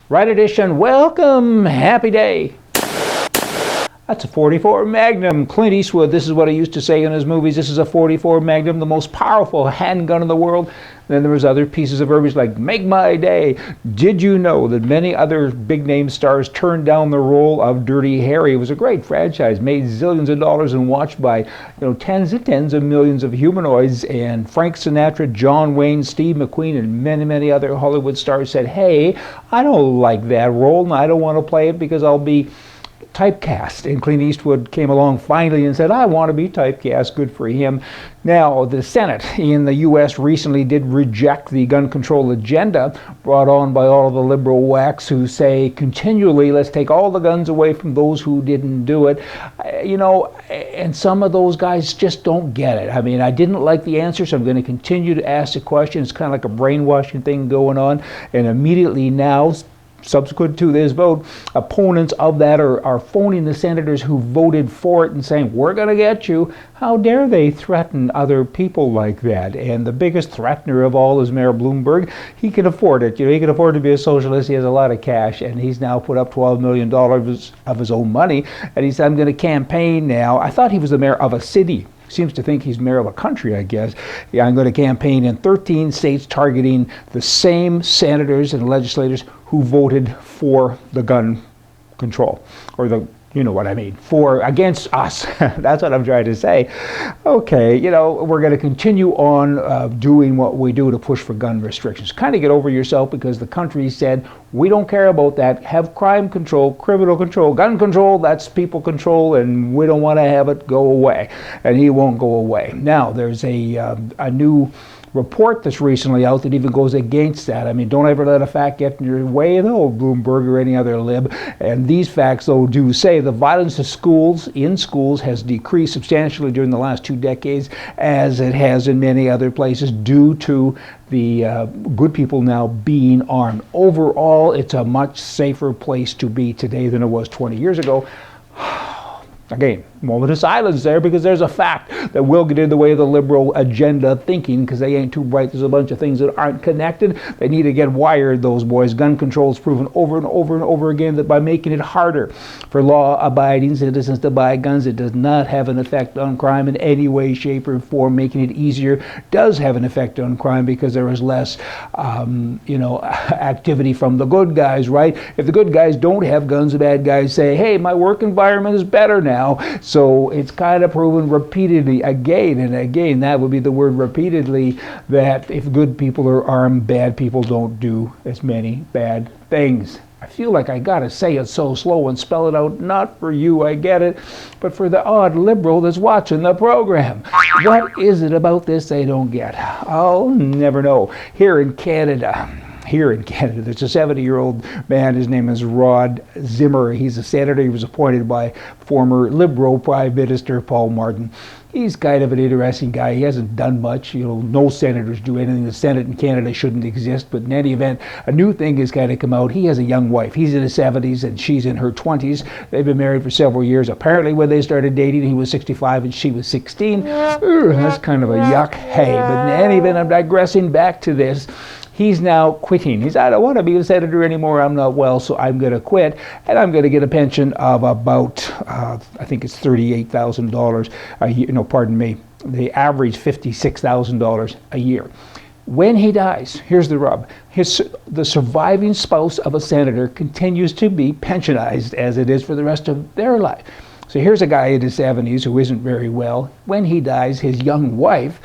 Right edition, welcome, happy day. That's a 44 Magnum. Clint Eastwood, this is what he used to say in his movies. This is a 44 Magnum, the most powerful handgun in the world. And then there was other pieces of verbiage like, make my day. Did you know that many other big-name stars turned down the role of Dirty Harry? It was a great franchise, made zillions of dollars and watched by tens and tens of millions of humanoids. And Frank Sinatra, John Wayne, Steve McQueen, and many, many other Hollywood stars said, hey, I don't like that role, and I don't want to play it because I'll be typecast. And Clint Eastwood came along finally and said, I want to be typecast. Good for him. Now, the Senate in the U.S. recently did reject the gun control agenda brought on by all of the liberal whacks who say continually, let's take all the guns away from those who didn't do it. And some of those guys just don't get it. I mean, I didn't like the answer, so I'm going to continue to ask the question. It's kind of like a brainwashing thing going on. And immediately now, subsequent to this vote, opponents of that are phoning the senators who voted for it and saying, we're going to get you. How dare they threaten other people like that? And the biggest threatener of all is Mayor Bloomberg. He can afford it. He can afford to be a socialist. He has a lot of cash, and he's now put up $12 million of his own money. And he said, I'm going to campaign now. I thought he was the mayor of a city. Seems to think he's mayor of a country, I guess. Yeah, I'm going to campaign in 13 states targeting the same senators and legislators who voted for the gun control, or the, you know what I mean, against us. That's what I'm trying to say. Okay, we're going to continue on doing what we do to push for gun restrictions. Kind of get over yourself, because the country said, we don't care about that. Have crime control, criminal control, gun control, that's people control, and we don't want to have it go away. And he won't go away. Now, there's a new report that's recently out that even goes against that. I mean, don't ever let a fact get in your way, though, Bloomberg or any other lib. And these facts, though, do say the violence in schools has decreased substantially during the last 2 decades, as it has in many other places, due to the good people now being armed. Overall, it's a much safer place to be today than it was 20 years ago. Again, moment of silence there, because there's a fact that will get in the way of the liberal agenda thinking, because they ain't too bright. There's a bunch of things that aren't connected. They need to get wired, those boys. Gun control has proven over and over and over again that by making it harder for law-abiding citizens to buy guns, it does not have an effect on crime in any way, shape, or form. Making it easier does have an effect on crime, because there is less, activity from the good guys, right? If the good guys don't have guns, the bad guys say, hey, my work environment is better now. So it's kind of proven repeatedly, again and again, that would be the word repeatedly, that if good people are armed, bad people don't do as many bad things. I feel like I gotta say it so slow and spell it out, not for you, I get it, but for the odd liberal that's watching the program. What is it about this they don't get? I'll never know. Here in Canada, there's a 70-year-old man. His name is Rod Zimmer. He's a senator. He was appointed by former Liberal Prime Minister Paul Martin. He's kind of an interesting guy. He hasn't done much. No senators do anything. The Senate in Canada shouldn't exist. But in any event, a new thing has kind of come out. He has a young wife. He's in his 70s and she's in her 20s. They've been married for several years. Apparently, when they started dating, he was 65 and she was 16. That's kind of a yuck. Hey, but in any event, I'm digressing back to this. He's now quitting. He said, I don't want to be a senator anymore. I'm not well, so I'm going to quit. And I'm going to get a pension of about, I think it's $38,000 a year. No, pardon me. They average $56,000 a year. When he dies, here's the rub. The surviving spouse of a senator continues to be pensionized as it is for the rest of their life. So here's a guy in his 70s who isn't very well. When he dies, his young wife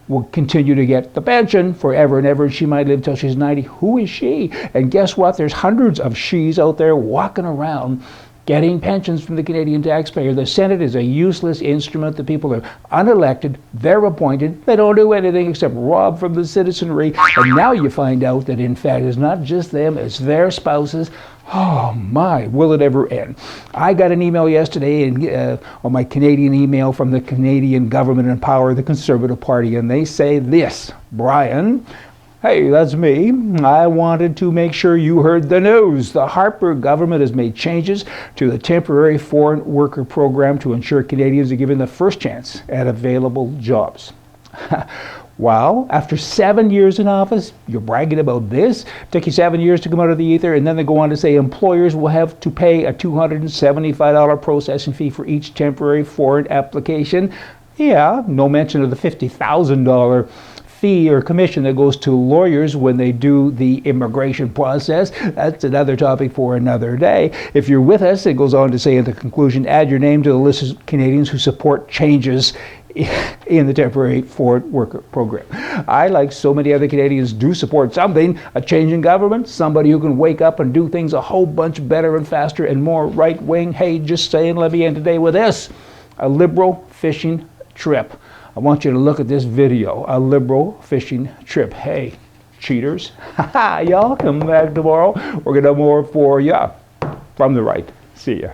will continue to get the pension forever and ever. She might live till she's 90. Who is she? And guess what? There's hundreds of she's out there walking around getting pensions from the Canadian taxpayer. The Senate is a useless instrument. The people are unelected. They're appointed. They don't do anything except rob from the citizenry. And now you find out that, in fact, it's not just them, it's their spouses. Oh my, will it ever end? I got an email yesterday on my Canadian email from the Canadian government in power, the Conservative Party, and they say this, Brian, hey, that's me. I wanted to make sure you heard the news. The Harper government has made changes to the temporary foreign worker program to ensure Canadians are given the first chance at available jobs. Wow, after 7 years in office, you're bragging about this? Took you 7 years to come out of the ether, and then they go on to say employers will have to pay a $275 processing fee for each temporary foreign application. Yeah, no mention of the $50,000 fee or commission that goes to lawyers when they do the immigration process. That's another topic for another day. If you're with us, it goes on to say in the conclusion, add your name to the list of Canadians who support changes in the temporary foreign worker program. I, like so many other Canadians, do support something, a change in government, somebody who can wake up and do things a whole bunch better and faster and more right-wing. Hey, just saying, let me end today with this. A liberal fishing trip. I want you to look at this video, a liberal fishing trip. Hey, cheaters, y'all come back tomorrow. We're going to have more for you from the right. See ya.